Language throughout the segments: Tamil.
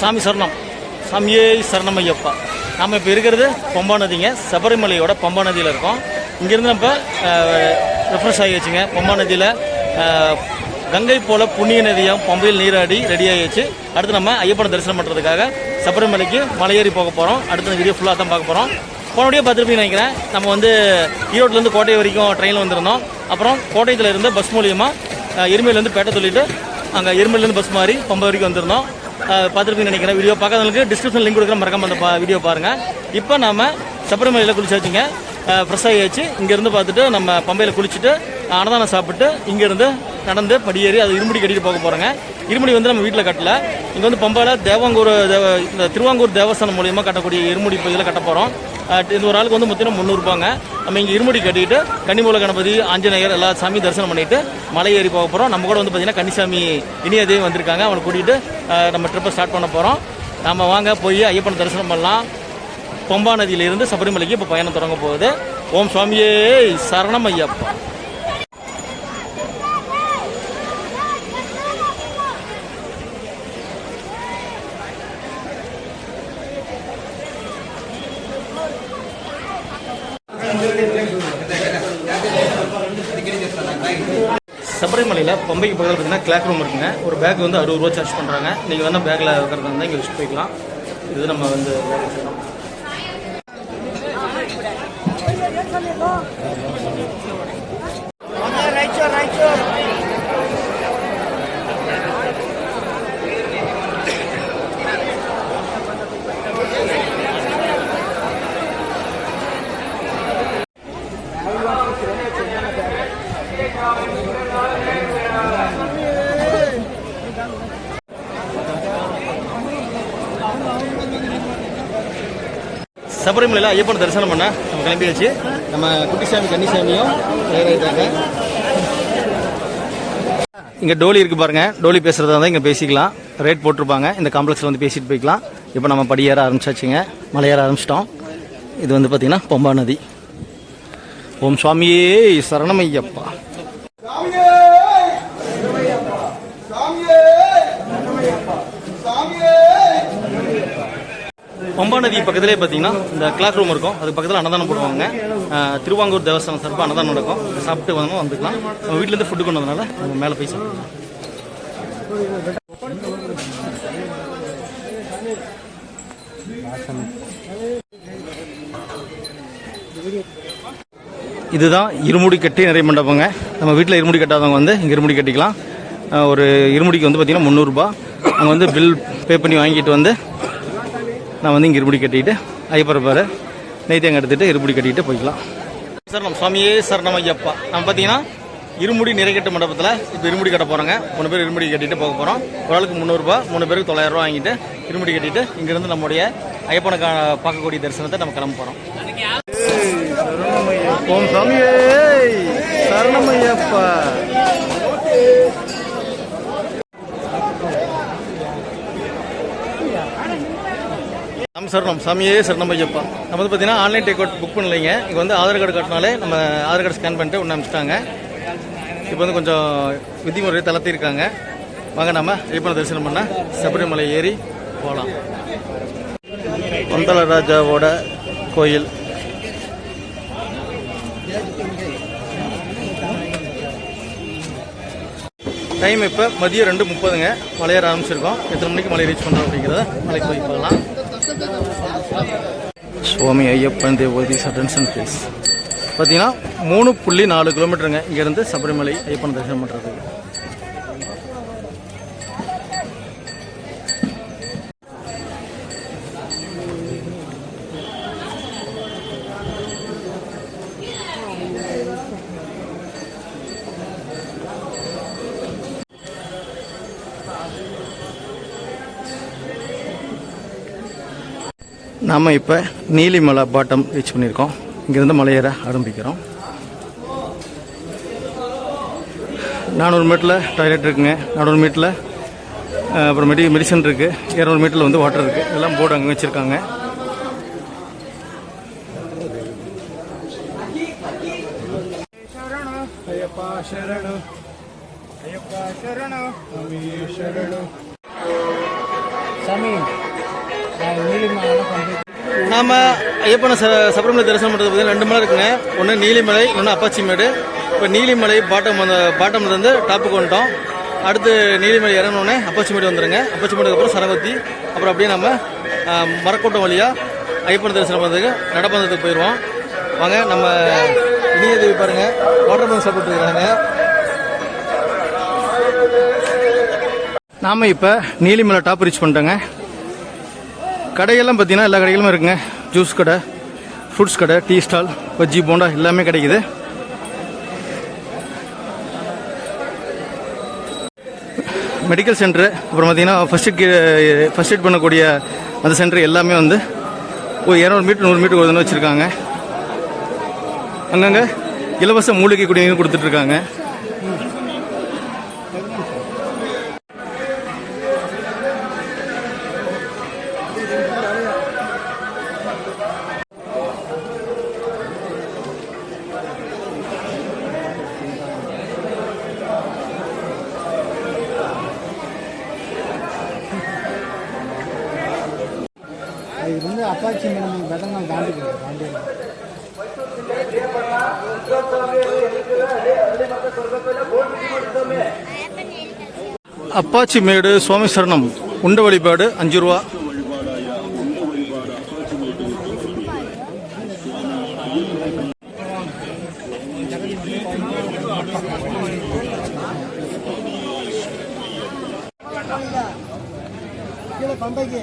சாமி சரணம். சாமியே சரணம் ஐயப்பா. நாம் இப்போ இருக்கிறது பம்பா நதிங்க, சபரிமலையோட பம்பா நதியில் இருக்கோம். இங்கேருந்து நம்ம ரெஃப்ரெஷ் ஆகிடுச்சுங்க. பம்பா நதியில் கங்கை போல புண்ணிய நதியாக பம்பையில் நீராடி ரெடி ஆகிடுச்சு. அடுத்து நம்ம ஐயப்பனை தரிசனம் பண்ணுறதுக்காக சபரிமலைக்கு மலையேறி போக போகிறோம். அடுத்த வீடியோ ஃபுல்லாக தான் பார்க்க போகிறோம். போனோடய பார்த்துருப்பீங்கன்னு நினைக்கிறேன். நம்ம வந்து ஈரோட்டிலேருந்து கோட்டை வரைக்கும் ட்ரெயினில் வந்திருந்தோம். அப்புறம் கோட்டையில் இருந்து பஸ் மூலியமாக எருமையிலேருந்து பேட்டை சொல்லிவிட்டு அங்கே எருமையிலேருந்து பஸ் மாறி பம்பை வரைக்கும் வந்திருந்தோம். பார்த்துருப்பீங்கன்னு நினைக்கிறேன். வீடியோ பார்க்காதவங்களுக்கு டிஸ்கிரிப்ஷன் லிங்க் கொடுக்குற மறக்காம அந்த வீடியோ பாருங்கள். இப்போ நம்ம சபரிமலையில் குளிச்சாச்சுங்க, ஃப்ரெஷ் ஆகியாச்சு. இங்கேருந்து பார்த்துட்டு நம்ம பம்பையில் குளிச்சுட்டு அன்னதானம் சாப்பிட்டு இங்கேருந்து நடந்து படியேறி அது இருமுடி கட்டிட்டு போக போகிறோங்க. இருமுடி வந்து நம்ம வீட்டில் கட்டல, இங்கே வந்து பம்பாவில் இந்த திருவாங்கூர் தேவஸ்தானம் மூலியமாக கட்டக்கூடிய இருமுடி பகுதியில் கட்ட போகிறோம். இது ஒரு ஆளுக்கு வந்து மொத்தம் 300 ரூபாங்க. நம்ம இங்கே இருமுடி கட்டிட்டு கன்னிமூல கணபதி, ஆஞ்சநேயர் எல்லா சாமியும் தரிசனம் பண்ணிட்டு மலை ஏறி போக போகிறோம். நம்ம கூட வந்து பார்த்தீங்கன்னா கன்னிசாமி இனியதேவி வந்திருக்காங்க. அவங்களை கூட்டிகிட்டு நம்ம ட்ரிப்பை ஸ்டார்ட் பண்ண போகிறோம். நம்ம வாங்க போய் ஐயப்பனை தரிசனம் பண்ணலாம். பம்பா நதியிலிருந்து சபரிமலைக்கு இப்போ பயணம் தொடங்க போகுது. ஓம் சுவாமியே சரணம் ஐயப்பா. சபரிமலையில் பம்பைக்கு பக்கத்தில் பார்த்தீங்கன்னா கிளாக் ரூம் இருக்குங்க. ஒரு பேக் வந்து 60 ரூபா சார்ஜ் பண்ணுறாங்க. நீங்கள் வந்து பேக்கில் வைக்கிறதா இருந்தால் இங்கே வச்சுட்டு போய்க்கலாம். இது நம்ம வந்து சபரிமலையில் ஐயப்பனை தரிசனம் பண்ண நம்ம கிளம்பியாச்சு. நம்ம குட்டிசாமி கன்னிசாமியும் தயாராகிட்டாங்க. இங்கே டோலி இருக்குது பாருங்கள். டோலி பேசுகிறதா இருந்தால் இங்கே பேசிக்கலாம். ரேட் போட்டிருப்பாங்க. இந்த காம்ப்ளெக்ஸில் வந்து பேசிட்டு போய்க்கலாம். இப்போ நம்ம படியேற ஆரம்பிச்சாச்சுங்க, மலையேற ஆரம்பிச்சிட்டோம். இது வந்து பார்த்திங்கன்னா பம்பா நதி. ஓம் சுவாமியே சரணமையப்பா. பம்பா நதி பக்கத்திலே பார்த்தீங்கன்னா இந்த கிளாக் ரூம் இருக்கும். அதுக்கு பக்கத்தில் அன்னதானம் போடுவாங்க. திருவாங்கூர் தேவஸ்தானம் சார்பாக அன்னதானம் நடக்கும். சாப்பிட்டு வந்துக்கலாம். நம்ம வீட்டிலேருந்து ஃபுட்டு கொண்டு வந்ததுனால நம்ம மேலே போய் சாப்பிடலாம். இதுதான் இருமுடி கட்டி நிறைய மண்டபங்க. நம்ம வீட்டில் இருமுடி கட்டாதவங்க வந்து இங்கே இருமுடி கட்டிக்கலாம். ஒரு இருமுடிக்கு வந்து பார்த்திங்கன்னா 300 ரூபா. அங்கே வந்து பில் பே பண்ணி வாங்கிட்டு வந்து நான் வந்து இங்கே இருமுடி கட்டிக்கிட்டு ஐயப்பரை பாரு நெய்த்தேங்க எடுத்துகிட்டு இருமுடி கட்டிக்கிட்டு போய்க்கலாம். சரணம் சுவாமியே சரணம் ஐயப்பா. நம்ம பார்த்தீங்கன்னா இருமுடி நிறைகட்டு மண்டபத்தில் இப்போ இருமுடி கட்ட போகிறோங்க. 3 பேர் இருமுடி கட்டிட்டு போக போகிறோம். ஒரு ஆளுக்கு 300 ரூபா, 3 பேருக்கு 900 ரூபா வாங்கிட்டு இருமுடி கட்டிட்டு இங்கேருந்து நம்முடைய ஐயப்பனை பார்க்கக்கூடிய தரிசனத்தை நம்ம கிளம்ப போகிறோம். ஓம் சுவாமியே சரணம் ஐயப்பா. நம்ம சரணம் சாமியே சரணம் ஐயப்பா. நம்ம வந்து பார்த்தீங்கன்னா ஆன்லைன் டேக் அவுட் புக் பண்ணலைங்க. இங்கே வந்து ஆதார் கார்டு காட்டினாலே நம்ம ஆதார் கார்டு ஸ்கேன் பண்ணிட்டு ஒன்று அனுப்பிச்சிட்டாங்க. இப்போ வந்து கொஞ்சம் விதிமுறை தளர்த்திருக்காங்க. வாங்க நம்ம ஐயப்பனை தரிசனம் பண்ண சபரிமலை ஏறி போகலாம். பந்தல ராஜாவோட கோயில். டைம் இப்போ மதியம் 2:30ங்க. மலையேற ஆரம்பிச்சிருக்கோம். எத்தனை மணிக்கு மலை ரீச் பண்ணுறோம் அப்படிங்கிறத மலைக்கு போய் பார்க்கலாம். சுவாமி ஐயப்பன் தேவதி அட்டென்ஷன் ப்ளீஸ். பார்த்தீங்கன்னா 3.4 கிலோமீட்டருங்க இங்கேருந்து சபரிமலை ஐயப்பன் தரிசனம் பண்ணுறதுக்கு. நாம் இப்போ நீலிமலை பாட்டம் ரீச் பண்ணியிருக்கோம். இங்கேருந்து மலையேற ஆரம்பிக்கிறோம். 400 மீட்டரில் டாய்லெட் இருக்குங்க. 400 மீட்டரில் அப்புறம் மெடிசன் இருக்குது. 200 மீட்டரில் வந்து வாட்டர் இருக்குது. எல்லாம் போர்டு அங்கே வச்சுருக்காங்க. நாம் ஐயப்பனை சபரிமலை தரிசனம் பண்ணுறது பார்த்தீங்கன்னா 2 மலை இருக்குங்க. ஒன்று நீலிமலை, இன்னொன்று அப்பாச்சிமேடு. இப்போ நீலிமலை பாட்டம்லேருந்து டாப்புக்கு வந்துட்டோம். அடுத்து நீலிமலை இறங்கினோடனே அப்பாச்சிமேடு வந்துடுங்க. அப்பாச்சிமேடுக்கு அப்புறம் சரவத்தி. அப்புறம் அப்படியே நம்ம மரக்கோட்டம் வழியாக ஐயப்பனை தரிசனம் பண்ணுறதுக்கு நடப்பந்தத்துக்கு போயிடுவோம். வாங்க நம்ம இனிய தேவி பாருங்கள், வாட்டர் பந்தம் சாப்பிட்டுருக்குறாங்க. நாம் இப்போ நீலிமலை டாப் ரீச் பண்ணிட்டோங்க. கடையெல்லாம் பார்த்தீங்கன்னா எல்லா கடைகளுமே இருக்குங்க. ஜூஸ் கடை, ஃப்ரூட்ஸ் கடை, டீ ஸ்டால், பஜ்ஜி போண்டா எல்லாமே கிடைக்குது. மெடிக்கல் சென்டரு, அப்புறம் பார்த்தீங்கன்னா ஃபர்ஸ்ட் எய்ட் பண்ணக்கூடிய அந்த சென்டர் எல்லாமே வந்து ஒரு 200 மீட்டர் 100 மீட்டர் ஒரு வச்சுருக்காங்க. அங்கங்கே இலவச மூலிகை குடிநீர் கொடுத்துட்ருக்காங்க. இது வந்து அப்பாச்சி மேடம் வெதங்கால் தாண்டி அப்பாச்சி மேடு சுவாமி சரணம் உண்ட வழிபாடு 5 ரூபா. பம்பைக்கு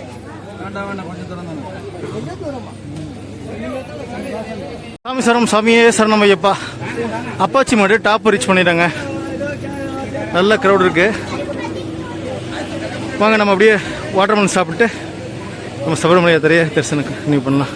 சாமி சரணம், சாமியே சரணம் ஐயப்பா. அப்பாச்சி மாடு டாப் ரீச் பண்ணிட்டாங்க. நல்ல க்ரௌட் இருக்கு. வாங்க நம்ம அப்படியே வாட்டர் மெலன் சாப்பிட்டு நம்ம சபரிமலை யாத்திரையை தரிசனம் கண்டினியூ பண்ணலாம்.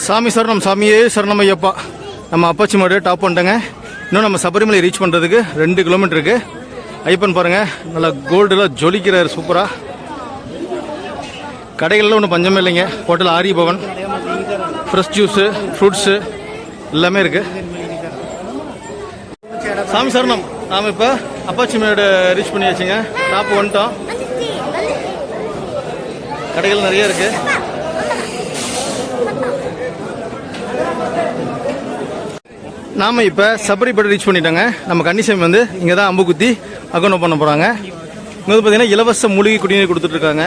சாமி சரணம், சாமியே சரணம் ஐயப்பா. நம்ம அப்பாச்சி மாடு டாப் பண்ணிட்டோங்க. இன்னும் நம்ம சபரிமலை ரீச் பண்ணுறதுக்கு 2 கிலோமீட்டர் இருக்கு. ஐயப்பன் பாருங்க, நல்லா கோல்டுலாம் ஜொலிக்கிறார் சூப்பராக. கடைகளில் ஒன்றும் பஞ்சமே இல்லைங்க. ஹோட்டல் ஆரி பவன், ஃப்ரெஷ் ஜூஸு, ஃப்ரூட்ஸு எல்லாமே இருக்கு. சாமி சரணம். நாம் இப்போ அப்பாச்சி மாடு ரீச் பண்ணியாச்சுங்க. டாப் வந்துட்டோம். கடைகள் நிறைய இருக்கு. நாம் இப்போ சபரிமலை ரீச் பண்ணிட்டோங்க. நம்ம கன்னிசாமி வந்து இங்கே தான் அம்பு குத்தி அக்கௌண்ட் பண்ண போகிறாங்க. இங்கே வந்து பார்த்தீங்கன்னா இலவச மூலிகை குடிநீர் கொடுத்துட்ருக்காங்க.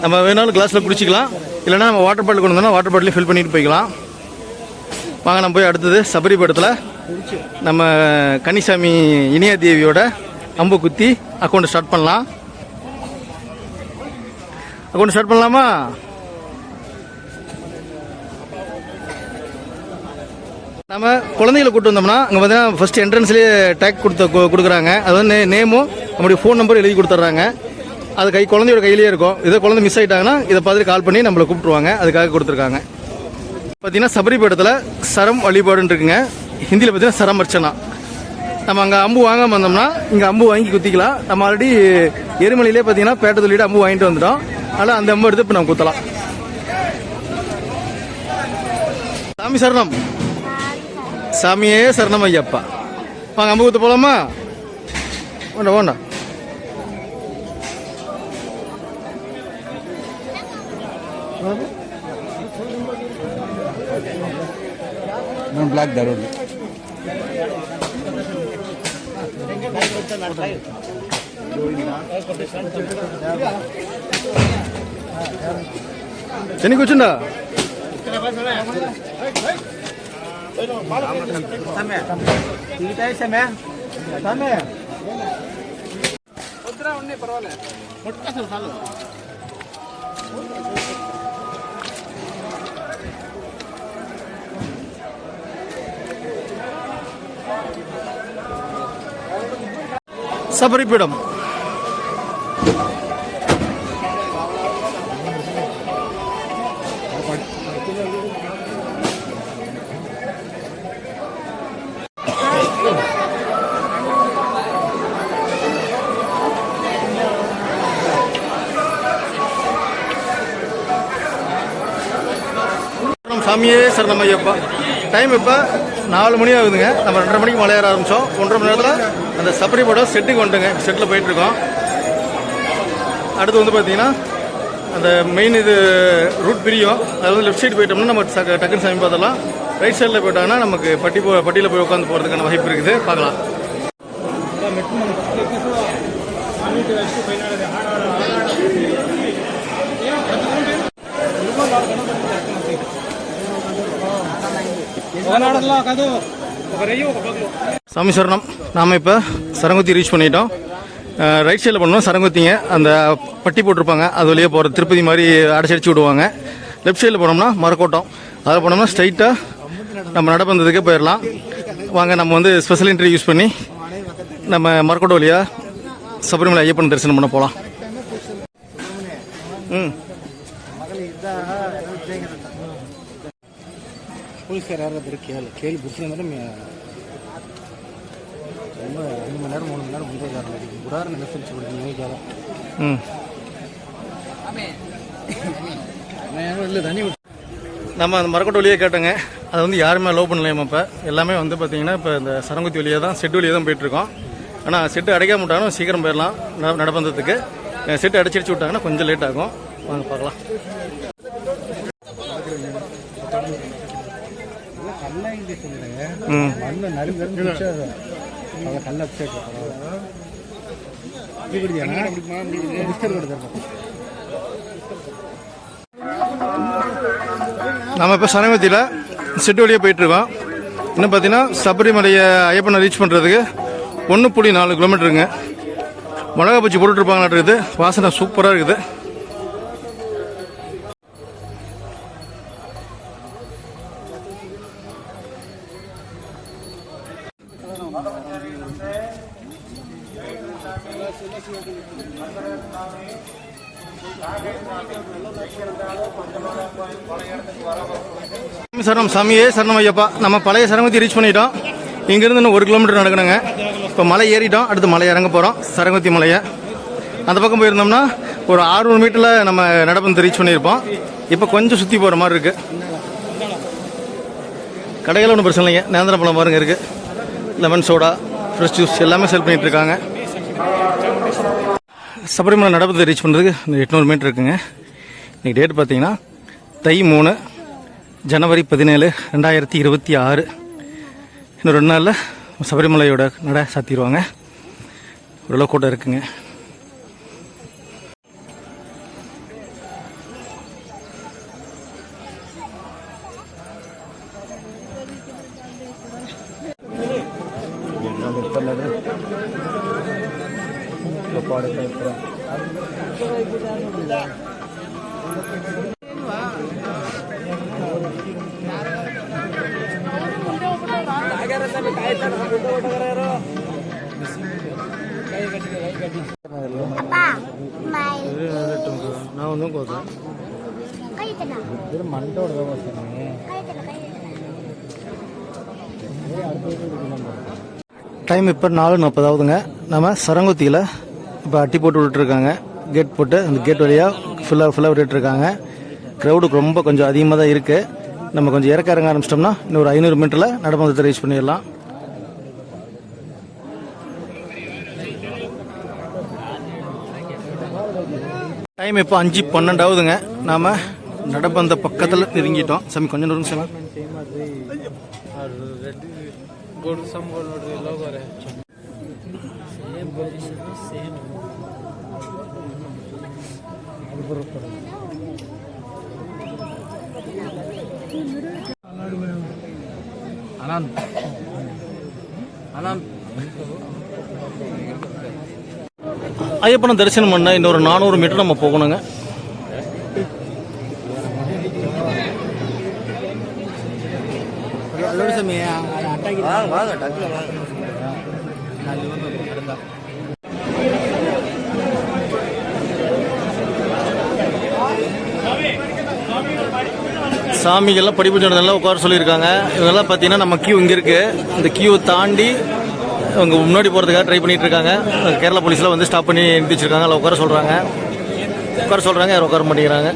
நம்ம வேணாலும் கிளாஸில் குடிச்சிக்கலாம், இல்லைனா நம்ம வாட்டர் பாட்டில் கொண்டு வந்தோம்னா வாட்டர் பாட்டிலையும் ஃபில் பண்ணிட்டு போய்க்கலாம். வாங்க நம்ம போய் அடுத்தது சபரிமலத்தில் நம்ம கன்னிசாமி இனியா தேவியோட அம்பு குத்தி அக்கௌண்ட் ஸ்டார்ட் பண்ணலாம். அக்கௌண்ட் ஸ்டார்ட் பண்ணலாமா? நம்ம குழந்தைகளை கூட்டு வந்தோம்னா அங்கே பார்த்தீங்கன்னா ஃபர்ஸ்ட் என்ட்ரன்ஸ்லேயே டேக் கொடுக்குறாங்க. அது வந்து நேமும் நம்மளுடைய ஃபோன் நம்பர் எழுதி கொடுத்துட்றாங்க. அது குழந்தையோட கையிலேயே இருக்கும். இதை குழந்தை மிஸ் ஆகிட்டாங்கன்னா இதை பார்த்துட்டு கால் பண்ணி நம்மளை கூப்பிட்டுருவாங்க. அதுக்காக கொடுத்துருக்காங்க. பார்த்தீங்கன்னா சபரிமலத்தில் சரம் வழிபாடுன்னு இருக்குங்க. ஹிந்தியில் பார்த்தீங்கன்னா சரம் அர்ச்சனா. நம்ம அங்கே அம்பு வாங்காமல் வந்தோம்னா இங்கே அம்பு வாங்கி குத்திக்கலாம். நம்ம ஆல்ரெடி எருமலையிலே பார்த்தீங்கன்னா பேட்டை சொல்லிட்டு அம்பு வாங்கிட்டு வந்துட்டோம். அதனால் அந்த அம்பு எடுத்து இப்போ நம்ம குத்தலாம். சாமி சரணம், சாமியே சரணம் ஐயப்பா. வாங்க அம்பு குத்த போலாமா? வேண்டா வேண்டா. பிளாக் தரோடு చెని కూర్చుండా சபரிபீடம். சாமியே சரணமையப்பா. டைம் இப்போ 4 மணி ஆகுதுங்க. நம்ம 2:30 மணிக்கு மலை ஏற ஆரம்பித்தோம். 1.5 மணி நேரத்தில் அந்த சபரிமலை செட்டுக்கு வந்துட்டுங்க. செட்டில் போயிட்டுருக்கோம். அடுத்து வந்து பார்த்தீங்கன்னா அந்த மெயின் இது ரூட் பிரியும். அது வந்து லெஃப்ட் சைடு போயிட்டோம்னா நம்ம டக்குன்னு சாமி பார்த்தலாம். ரைட் சைடில் போயிட்டாங்கன்னா நமக்கு பட்டியில் போய் உட்காந்து போகிறதுக்கான வாய்ப்பு இருக்குது. பார்க்கலாம். சாமி சரணம். நாம் இப்போ சரங்குத்தி ரீச் பண்ணிட்டோம். ரைட் சைடில் பண்ணோம் சரங்குத்திங்க. அந்த பட்டி போட்டிருப்பாங்க, அது வழியாக போகிற திருப்பதி மாதிரி அடிச்சு விடுவாங்க. லெஃப்ட் சைடில் போனோம்னா மரக்கோட்டம். அதில் போனோம்னா ஸ்ட்ரைட்டாக நம்ம நடப்பந்ததுக்கே போயிடலாம். வாங்க நம்ம வந்து ஸ்பெஷல் என்ட்ரி யூஸ் பண்ணி நம்ம மரக்கோட்டை வழியாக சபரிமலை ஐயப்பன் தரிசனம் பண்ண போகலாம். போலீஸ்கார் யாராவது கேள்வி புத்தகம் ரொம்ப 5 மணி நேரம் 3 மணி நேரம் முந்தைய உதாரணம் மெசேஜ் கொடுத்தீங்க. இல்லை தண்ணி நம்ம அந்த மரக்கோட்டை வழியாக கேட்டோங்க. அதை வந்து யாருமே லோ பண்ணலையாம. இப்போ எல்லாமே வந்து பார்த்தீங்கன்னா இப்போ இந்த சரங்குத்தி வழியாக தான் செட்டு வழியாக தான் போயிட்டுருக்கோம். ஆனால் செட்டு அடைக்காம விட்டாங்கன்னா சீக்கிரம் போயிடலாம் நடப்பந்ததுக்கு. செட்டு அடிச்சு விட்டாங்கன்னா கொஞ்சம் லேட் ஆகும். வாங்க பார்க்கலாம். நம்ம இப்போ சரங்குத்தியில் செட்டு வழியாக போயிட்டுருக்கோம். இன்னும் பார்த்தீங்கன்னா சபரிமலையை ஐயப்பனை ரீச் பண்ணுறதுக்கு 1.4 கிலோமீட்டருங்க. மிளகா பச்சி போட்டுட்ருப்பாங்களாட்டு இருக்குது. வாசனை சூப்பராக இருக்குது. சரணம். சாமியே சரணம் ஐயப்பா. நம்ம பழைய சரங்குத்தி ரீச் பண்ணிட்டோம். இங்கேருந்து இன்னும் 1 கிலோமீட்டர் நடக்கணுங்க. இப்போ மலை ஏறிட்டோம். அடுத்து மலை இறங்க போகிறோம். சரங்குத்தி மலையை அந்த பக்கம் போயிருந்தோம்னா ஒரு 600 மீட்டரில் நம்ம நடப்பந்து ரீச் பண்ணியிருப்போம். இப்போ கொஞ்சம் சுற்றி போகிற மாதிரி இருக்குது. கடைகள் ஒன்றும் பிரச்சனை இல்லைங்க. நேந்திர பழம் பாருங்க இருக்குது. லெமன் சோடா, ஃப்ரெஷ் ஜூஸ் எல்லாமே செல் பண்ணிகிட்டு இருக்காங்க. சபரிமலை நடப்பதை ரீச் பண்ணுறதுக்கு 800 மீட்டர் இருக்குங்க. இன்றைக்கி டேட் பார்த்தீங்கன்னா தை 3 ஜனவரி 17 2026. இன்னும் 2 நாளில் சபரிமலையோட நட சாத்திடுவாங்க. ஓரளவு கூட்டம் இருக்குங்க. நான் ஒன்றும் கோத்தேன் மண்டோட டைம் இப்போ 4:40 ஆகுதுங்க. நம்ம சரங்குத்தியில் இப்போ அட்டி போட்டு விட்டுருக்காங்க. கேட் போட்டு அந்த கேட் வழியாக ஃபுல்லாக விட்டுருக்காங்க. க்ரௌடு ரொம்ப கொஞ்சம் அதிகமாக தான் இருக்குது. நம்ம கொஞ்சம் இறங்க ஆரம்பிச்சிட்டோம்னா இன்னும் ஒரு 500 மீட்டரில் நடப்பந்தத்தை ரீச் பண்ணிடலாம். டைம் இப்போ 5:12 ஆகுதுங்க. நாம் நடப்பந்த பக்கத்தில் நெருங்கிட்டோம். சாமி கொஞ்சம் தூரம் சார். ஐயப்பனை தரிசனம் பண்ண இன்னொரு 400 மீட்டர் நம்ம போகணுங்க. சாமிகள்லாம் படிப்பு உட்கார சொல்லியிருக்காங்க. இதெல்லாம் பார்த்தீங்கன்னா நம்ம கியூ இங்கே இருக்குது. இந்த கியூ தாண்டி அவங்க முன்னாடி போகிறதுக்காக ட்ரை பண்ணிட்டு இருக்காங்க. கேரளா போலீஸில் வந்து ஸ்டாப் பண்ணி நிறுத்தி வச்சிருக்காங்க. அதில் உட்கார சொல்கிறாங்க. யாரும் உட்கார மாட்டேங்கிறாங்க.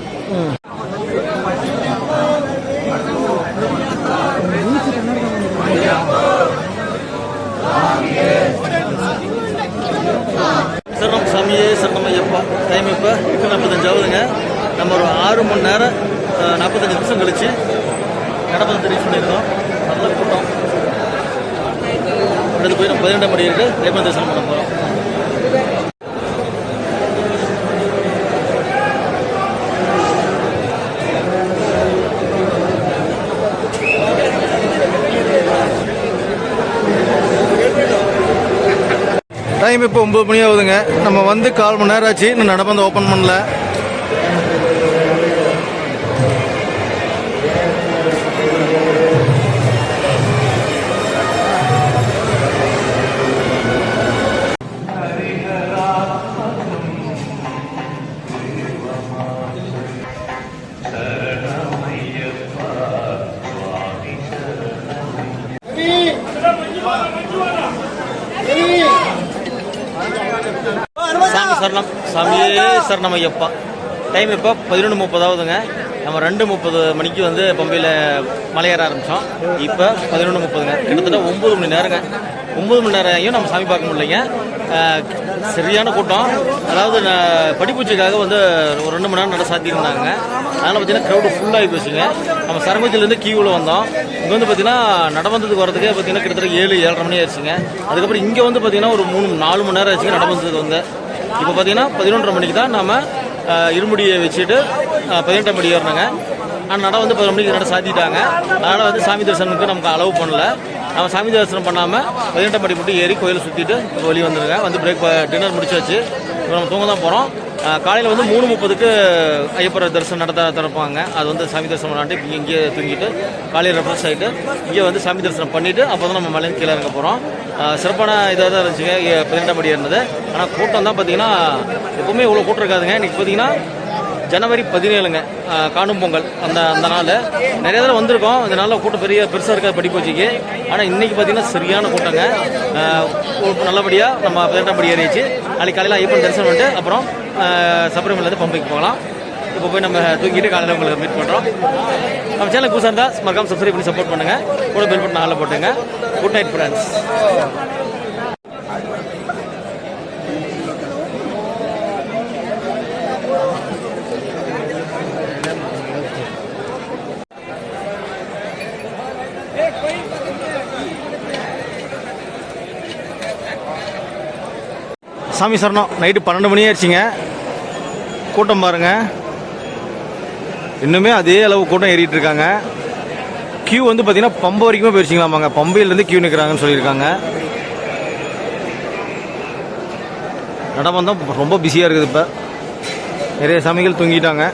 மணி நேரம் 45 நிமிஷம் கழிச்சு நடப்பதை ரீச் பண்ணியிருக்கோம். நல்ல கூட்டம். அடுத்து போய் நம்ம 12ஆம் படி இருக்கு ஐயப்பன் தரிசனம் பண்ண போகிறோம். டைம் இப்போ 9 மணி ஆகுதுங்க. நம்ம வந்து 1/4 மணி நேரம் ஆச்சு, இன்னும் நடப்பந்த ஓப்பன் பண்ணல. சாமி சரணம், சாமியே சரணம் ஐயப்பா. டைம் இப்போ 11:30 ஆகுதுங்க. நம்ம 2:30 மணிக்கு வந்து பம்பையில் மலையேற ஆரம்பித்தோம். இப்போ 11:30ங்க. கிட்டத்தட்ட 9 மணி நேரங்க. 9 மணி நேரம் நம்ம சாமி பார்க்க முடியலைங்க. சரியான கூட்டம். அதாவது படிப்பூச்சிக்காக வந்து ஒரு 2 மணி நேரம் நட சாத்தியிருந்தாங்க. அதனால் பார்த்தீங்கன்னா க்ரௌடு ஃபுல்லாகி போச்சுங்க. நம்ம சரங்குச்சிலேருந்து கியூவில் வந்தோம். இங்கே வந்து பார்த்தீங்கன்னா நடவந்ததுக்கு வரதுக்கே பார்த்தீங்கன்னா கிட்டத்தட்ட 7-7:30 மணி ஆயிடுச்சுங்க. அதுக்கப்புறம் இங்கே வந்து பார்த்தீங்கன்னா ஒரு 3-4 மணி நேரம் ஆச்சுங்க நடவந்ததுக்கு வந்து. இப்போ பார்த்தீங்கன்னா 11:30 மணிக்கு தான் நம்ம இருமுடியை வச்சுட்டு 18ஆம் படி ஏறினாங்க. ஆனால் நட வந்து 10 மணிக்கு நட சாத்திட்டாங்க. அதனால் வந்து சாமி தரிசனத்துக்கு நமக்கு அலோவ் பண்ணல. நம்ம சாமி தரிசனம் பண்ணாமல் 18ஆம் படி மட்டும் ஏறி கோயிலை சுற்றிட்டு இப்போ வெளியே வந்துருங்க. வந்து டின்னர் முடிச்சாச்சு. இப்போ நம்ம தூங்க தான் போகிறோம். காலையில் வந்து 3:30க்கு ஐயப்பர் தரிசனம் நடத்த திறப்பாங்க. அது வந்து சாமி தரிசனம் பண்ணாட்டு இங்கேயே தூங்கிட்டு காலையில் ரெஃப்ரெஷ் ஆகிட்டு இங்கே வந்து சாமி தரிசனம் பண்ணிவிட்டு அப்போ தான் நம்ம மலையில் கீழே இறங்க போகிறோம். சிறப்பான இதாக தான் இருந்துச்சுங்க 18ஆம் படி இருந்தது. ஆனால் கூட்டம் தான் பார்த்தீங்கன்னா எப்போவுமே இவ்வளோ கூட்டம் இருக்காதுங்க. இன்றைக்கி பார்த்தீங்கன்னா ஜனவரி 17ங்க, காணும் பொங்கல். அந்த நாள் நிறைய தடவை வந்திருக்கோம். இந்த நாளில் கூட்டம் பெருசாக இருக்காது படிப்பூச்சிக்கு. ஆனால் இன்றைக்கி பார்த்தீங்கன்னா சரியான கூட்டங்க. நல்லபடியாக நம்ம 18ஆம் படி ஏறிச்சு. நாளைக்கு காலையில் ஐயப்பன் தரிசனம் பண்ணிட்டு அப்புறம் சபரிமலையிலேருந்து பம்பைக்கு போகலாம். இப்போ போய் நம்ம தூக்கிட்டு காலையில் உங்களுக்கு மீட் பண்ணுறோம். நம்ம சேனல் புதுசாக இருந்தால் மறக்காம சப்ஸ்கிரைப் பண்ணி சப்போர்ட் பண்ணுங்கள். கூட பெல் பட்டன் ஆளில் போட்டுங்க. Good night friends. சாமி சரணம். நைட்டு 12 மணி ஆயிடுச்சிங்க. கூட்டம் பாருங்க, இன்னுமே அதே அளவு கூட்டம் ஏறிட்டு இருக்காங்க. கியூ வந்து பார்த்தீங்கன்னா பம்பை வரைக்குமே போயிடுச்சிங்களாமாங்க. பம்பையிலேருந்து கியூ நிற்கிறாங்கன்னு சொல்லியிருக்காங்க. நடமந்தம் ரொம்ப பிஸியாக இருக்குது. இப்போ நிறைய சாமிகள் தூங்கிட்டாங்க.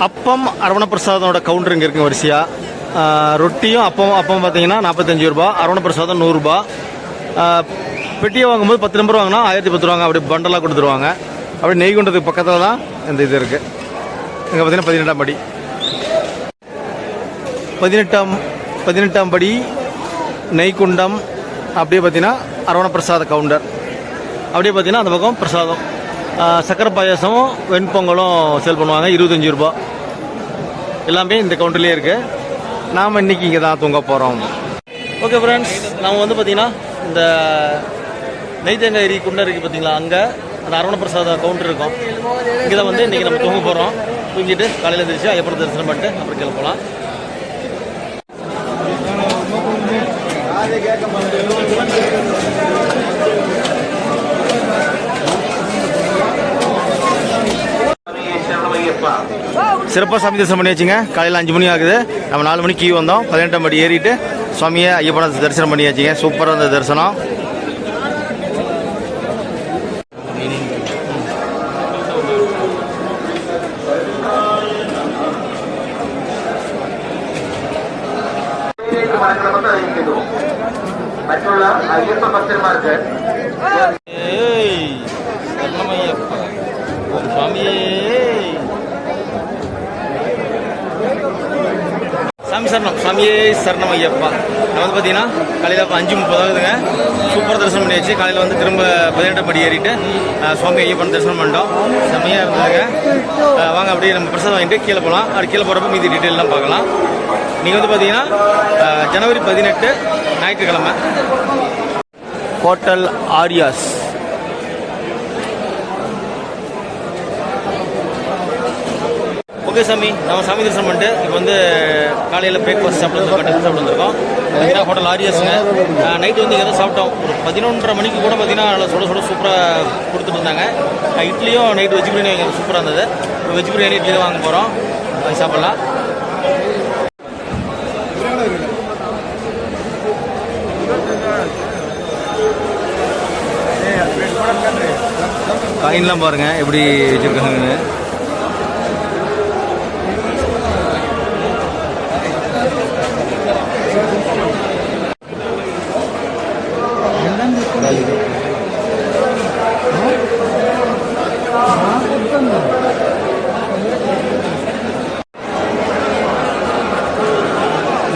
அப்பம் அரவண பிரசாதனோட கவுண்டர் இங்கே இருக்குங்க வரிசையாக. ரொட்டியும் அப்பம் பார்த்தீங்கன்னா 45 ரூபா, அரவண பிரசாதம் 100 ரூபா. பெட்டியை வாங்கும்போது 10 நம்பர் வாங்கினா 1010 ரூபாங்க. அப்படி பண்டலாக கொடுத்துருவாங்க. அப்படி நெய்குண்டத்துக்கு பக்கத்தில் தான் இந்த இது இருக்குது. இங்கே பார்த்தீங்கன்னா 18ஆம் படி, 18ஆம் படி நெய்குண்டம். அப்படியே பார்த்தீங்கன்னா அரவண பிரசாத கவுண்டர். அப்படியே பார்த்தீங்கன்னா அந்த பக்கம் பிரசாதம், சக்கரை பாயாசமும் வெண்பொங்கலும் சேல் பண்ணுவாங்க. 25 ரூபா. எல்லாமே இந்த கவுண்டர்லேயே இருக்குது. நாம் இன்றைக்கி இங்கே தான் தூங்க போகிறோம். ஓகே ஃப்ரெண்ட்ஸ், நம்ம வந்து பார்த்திங்கன்னா இந்த நெய்தேங்காய் எரி குண்டை இருக்குது பார்த்தீங்களா, அங்கே அந்த அரவண பிரசாத கவுண்டர் இருக்கும். இங்கே தான் வந்து இன்றைக்கி நம்ம தூங்க போகிறோம். தூங்கிட்டு காலையில் எழுந்திரிச்சு ஐயப்பன் தரிசனம் பண்ணிட்டு அப்புறம் கீழே போகலாம். சிறப்பாக சாமி தரிசனம் பண்ணி வச்சுங்க. காலையில் 5 மணி ஆகுது. நம்ம 4 மணிக்கு கியூ வந்தோம். 18ஆம் படி ஏறிட்டு சுவாமியை ஐயப்பனை தரிசனம் பண்ணியாச்சுங்க. சூப்பராக இருந்த தரிசனம். சாமி சரணம். சாமி சாமியே சரணம் ஐயப்பா. நான் வந்து பார்த்தீங்கன்னா காலையில் இப்போ 5:30 ஆகுதுங்க. சூப்பர் தரிசனம் பண்ணியாச்சு. காலையில் வந்து திரும்ப 18 படி ஏறிட்டு சுவாமி ஐயப்பன் தரிசனம் பண்ணிட்டோம். செம்மையாக இருந்ததுங்க. வாங்க அப்படியே நம்ம பிரசாதம் வாங்கிட்டு கீழே போகலாம். அப்படி கீழே போகிறப்ப மீதி டீட்டெயிலாம் பார்க்கலாம். நீங்கள் வந்து பார்த்தீங்கன்னா ஜனவரி 18 ஞாயிற்றுக்கிழமை ஹோட்டல் ஆரியாஸ். ஓகே சாமி, நம்ம சாமி தரிசனம் பண்ணிட்டு இப்போ வந்து காலையில் பிரேக்ஃபாஸ்ட் சாப்பிட்டு வந்திருக்கோம். பார்த்தீங்கன்னா ஹோட்டல் ஆரியாஸுங்க. நைட்டு வந்து எதாவது சாப்பிட்டோம். ஒரு 11:30 மணிக்கு கூட பார்த்தீங்கன்னா நல்லா சுட சுட சூப்பராக கொடுத்துட்டு இருந்தாங்க. இட்லியும் நைட்டு வெஜ் பிரியாணி வாங்க சூப்பராக இருந்தது. இப்போ வெஜ் பிரியாணி இட்லி தான் வாங்க போகிறோம். வாங்கி சாப்பிட்லாம். காயின்லாம் பாருங்கள் எப்படி வச்சுருக்காங்கன்னு.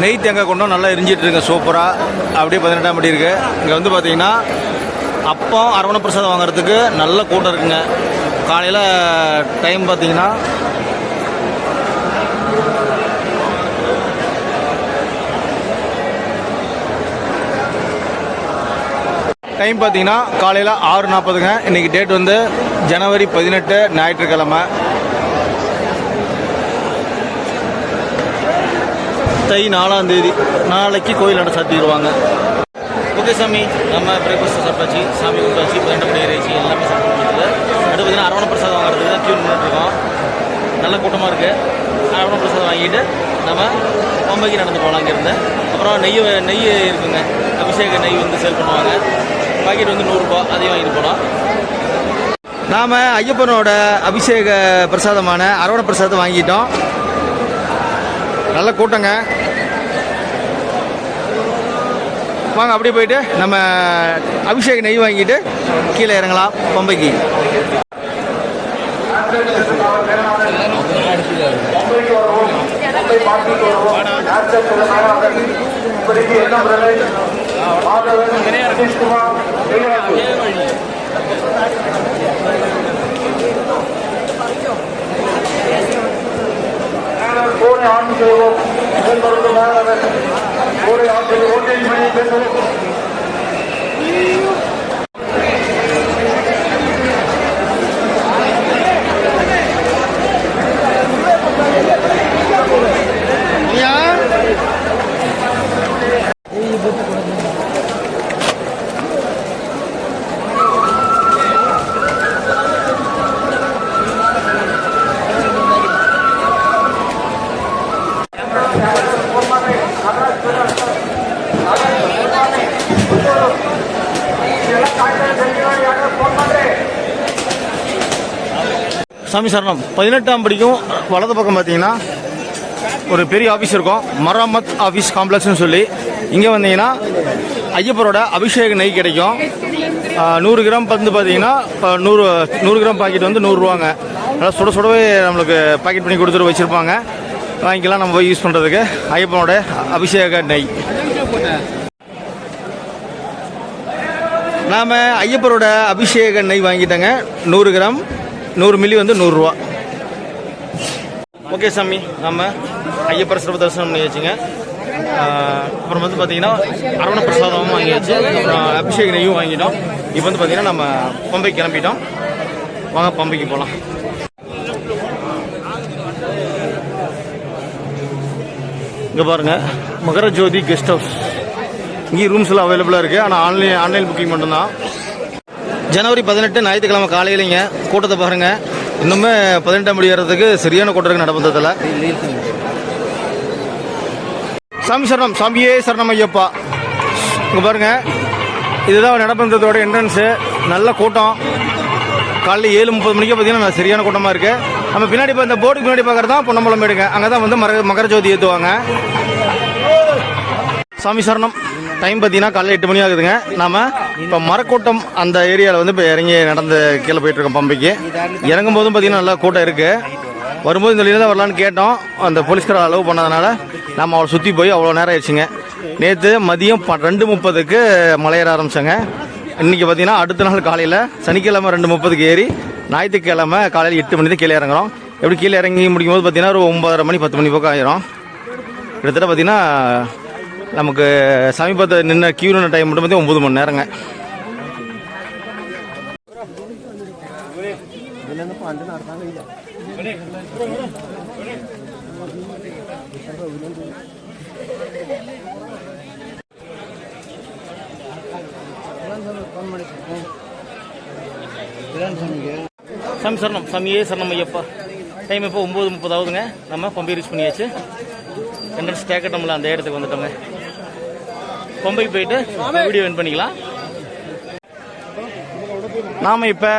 நெய் தேங்காய் கொண்டோம் நல்லா எரிஞ்சிட்டு இருக்கு சூப்பராக. அப்படியே 18ஆம் படி இருக்குது. இங்கே வந்து பார்த்தீங்கன்னா அப்போ அரவண பிரசாதம் வாங்குறதுக்கு நல்ல கூட்டம் இருக்குங்க. காலையில் டைம் பார்த்தீங்கன்னா காலையில் 6:40ங்க. இன்றைக்கி டேட் வந்து ஜனவரி 18 ஞாயிற்றுக்கிழமை. தை 4ஆம் தேதி. நாளைக்கு கோயில் நட சாத்திடுவாங்க. ஓகே சாமி, நம்ம பிரேக்ஃபாஸ்ட் சாப்பிட்டாச்சு, சாமி கும்பிட்டாச்சு, 18 மணி ஏறிச்சு, எல்லாமே சாப்பிட்டு முடியுது. அடுத்து பார்த்தீங்கன்னா அரவண பிரசாதம் வாங்குறதுக்கு தான் கியூ நின்றுட்டுருக்கோம். நல்ல கூட்டமாக இருக்குது. அரவண பிரசாதம் வாங்கிட்டு நம்ம பம்பைக்கு நடந்து போகலாம் இங்கேருந்து. அப்புறம் நெய் இருக்குங்க, அபிஷேக நெய் வந்து சேல் பண்ணுவாங்க. பாக்கெட் வந்து 100 ரூபா, அதையும் வாங்கிட்டு போகலாம். நாம் ஐயப்பனோட அபிஷேக பிரசாதமான அரவண பிரசாதம் வாங்கிட்டோம். நல்ல கூட்டங்க. வாங்க அப்படியே போயிட்டு நம்ம அபிஷேக நெய் வாங்கிட்டு கீழே இறங்கலாம் பம்பைக்கு. சாமி சரணம். 18ஆம் படிக்கும் வலது பக்கம் பார்த்தீங்கன்னா ஒரு பெரிய ஆஃபீஸ் இருக்கும், மராமத் ஆஃபீஸ் காம்ப்ளெக்ஸ்னு சொல்லி. இங்கே வந்தீங்கன்னா ஐயப்பரோட அபிஷேக நெய் கிடைக்கும். 100 கிராம் வந்து பார்த்தீங்கன்னா 100 கிராம் பாக்கெட் வந்து 100 ரூபாங்க. நல்லா சுட சுடவே நம்மளுக்கு பாக்கெட் பண்ணி கொடுத்துட்டு வச்சுருப்பாங்க. வாங்கிக்கலாம் நம்ம போய் யூஸ் பண்ணுறதுக்கு ஐயப்பனோட அபிஷேக நெய். நாம் ஐயப்பரோட அபிஷேக நெய் வாங்கிட்டேங்க. 100 கிராம் 100 மில்லி வந்து 100 ரூபா. ஓகே சாமி, நம்ம ஐயப்பர் சிறப்பு தரிசனம் பண்ணியாச்சுங்க. அப்புறம் வந்து பார்த்தீங்கன்னா அரவண பிரசாதமும் வாங்கியாச்சு, அப்புறம் அபிஷேக நெய்யும் வாங்கிட்டோம். இப்போ வந்து பார்த்தீங்கன்னா நம்ம பம்பைக்கு கிளம்பிட்டோம். வாங்க பம்பைக்கு போகலாம். இங்கே பாருங்கள், மகரஜோதி கெஸ்ட் ஹவுஸ். இங்கேயும் ரூம்ஸ் எல்லாம் அவைலபிளாக இருக்குது. ஆனால் ஆன்லைன் புக்கிங் மட்டும்தான். ஜனவரி 18 ஞாயிற்றுக்கிழமை காலையிலைங்க. கூட்டத்தை பாருங்கள். இன்னுமே 18ஆம் படி ஏறதுக்கு சரியான கூட்டம் இருக்குது நடப்பந்தத்தில். சாமி சரணம். சாமியே சரணம் ஐயப்பா. இங்கே பாருங்கள், இதுதான் நடப்பந்தத்தோட என்ட்ரன்ஸு. நல்ல கூட்டம். காலையில் 7:30 மணிக்கு பார்த்தீங்கன்னா சரியான கூட்டமாக இருக்குது. நம்ம பின்னாடி இப்போ இந்த போர்டுக்கு பின்னாடி பார்க்குறது தான் பொன்னம்பலம் எடுங்க. அங்கே தான் வந்து மகரஜோதி ஏற்றுவாங்க. சாமி சரணம். டைம் பார்த்தீங்கன்னா காலையில் 8 மணி ஆகுதுங்க. நாம் இப்போ மரக்கூட்டம் அந்த ஏரியாவில் வந்து இப்போ இறங்கி நடந்து கீழே போயிட்டுருக்கோம் பம்பைக்கு. இறங்கும் போதும் பார்த்தீங்கன்னா நல்லா கூட்டம் இருக்குது. வரும்போது இந்த வழியில் தான் வரலான்னு கேட்டோம். அந்த போலீஸ்கார அலோவ் பண்ணதுனால நம்ம அவளை சுற்றி போய் அவ்வளோ நேரம் ஆயிடுச்சுங்க. நேற்று மதியம் 2:30க்கு மலையேற ஆரம்பித்தாங்க. இன்றைக்கி பார்த்தீங்கன்னா அடுத்த நாள் காலையில் சனிக்கிழமை 2:30க்கு ஏறி ஞாயிற்றுக்கிழமை காலையில் 8 மணி தான் கீழே இறங்குறோம். எப்படி கீழே இறங்கி முடிக்கும் போது பார்த்தீங்கன்னா ஒரு 9:30 மணி 10 மணி பக்கம் ஆயிரும். கிட்டத்தட்ட பார்த்தீங்கன்னா நமக்கு சமீபத்தில் நின்ன கியூ நின்ன டைம் மட்டும் பார்த்தீங்கன்னா 9 மணி நேரங்க. சாமி சரணம், சாமியே சரணம் ஐயப்பா. டைம் இப்போ 9:30 ஆகுதுங்க. நம்ம பம்பை ரீச் பண்ணியாச்சு. என்ட்ரன்ஸ் கேட்கட்டோம்ல அந்த இடத்துக்கு வந்துட்டோங்க. பம்பைக்கு போயிட்டு வீடியோ என் பண்ணிக்கலாம். நாம் இப்போ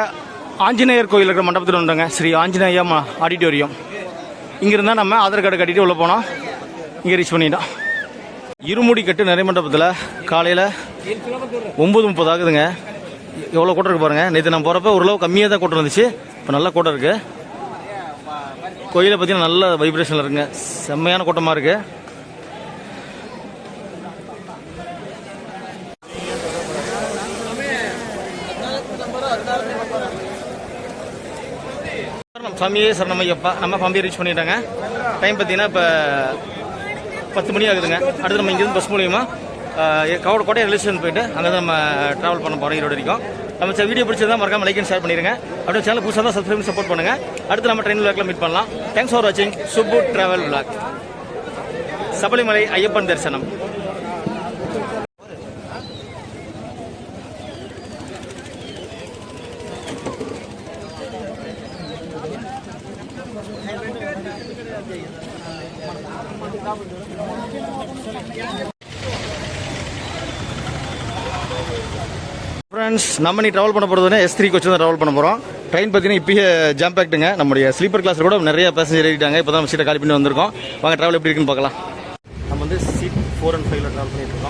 ஆஞ்சநேயர் கோயில் இருக்கிற மண்டபத்தில் உண்டுங்க, ஸ்ரீ ஆஞ்சநேயா ஆடிட்டோரியம். இங்கிருந்தால் நம்ம ஆதார் கார்டு கட்டிட்டு உள்ளே போனோம். இங்கே ரீச் பண்ணிட்டோம். இருமுடி கட்டு நிறைய மண்டபத்தில் காலையில் 9:30 ஆகுதுங்க. எவ்வளோ கூட்டம் இருக்கு பாருங்கள். நேற்று நான் போகிறப்ப ஓரளவு கம்மியாக தான் கூட்டம் இருந்துச்சு. இப்போ நல்ல கூட்டம் இருக்குது. கோயிலை பார்த்தீங்கன்னா நல்ல வைப்ரேஷனில் இருக்குங்க. செம்மையான கூட்டமாக இருக்குது. சாமியே சரணம் ஐயப்பா. நம்ம பம்பை ரீச் பண்ணிட்டாங்க. டைம் பார்த்தீங்கன்னா இப்போ 10 மணி ஆகுதுங்க. அடுத்து நம்ம இங்கேருந்து பஸ் மூலியமா கோட்டை ரயில்வே ஸ்டேஷன் போயிட்டு அங்கே தான் நம்ம ட்ராவல் பண்ண போகிறோம். ஈரோடு வரைக்கும். நம்ம வீடியோ பிடிச்சதா மறக்காம லைக் அண்ட் ஷேர் பண்ணிடுங்க. அப்படியே சேனல் புதுசாக தான் சப்ஸ்கிரைப் சப்போர்ட் பண்ணுங்க. அடுத்து நம்ம ட்ரெயின் விளாக்ல மீட் பண்ணலாம். தேங்க்ஸ் ஃபார் வாட்சிங் சுப்பு டிராவல் விளாக். சபரிமலை ஐயப்பன் தரிசனம். ஃப்ரெண்ட்ஸ், நம்ம நீ ட்ராவல் பண்ண போகிறது S3 கோச் தான் ட்ராவல் பண்ண போகிறோம். ட்ரெயின் பார்த்தீங்கன்னா இப்போயே ஜாம் பேக்டுங்க. நம்முடைய ஸ்லீப்பர் கிளாஸில் கூட நிறைய பேசஞ்சர் ஏறிட்டாங்க. இப்போ தான் நம்ம சீட்டை காலி பண்ணி வந்திருக்கோம். வாங்க ட்ராவல் எப்படி இருக்குன்னு பார்க்கலாம். நம்ம வந்து சீட் 4 and 5 ட்ராவல் பண்ணியிருக்கோம்.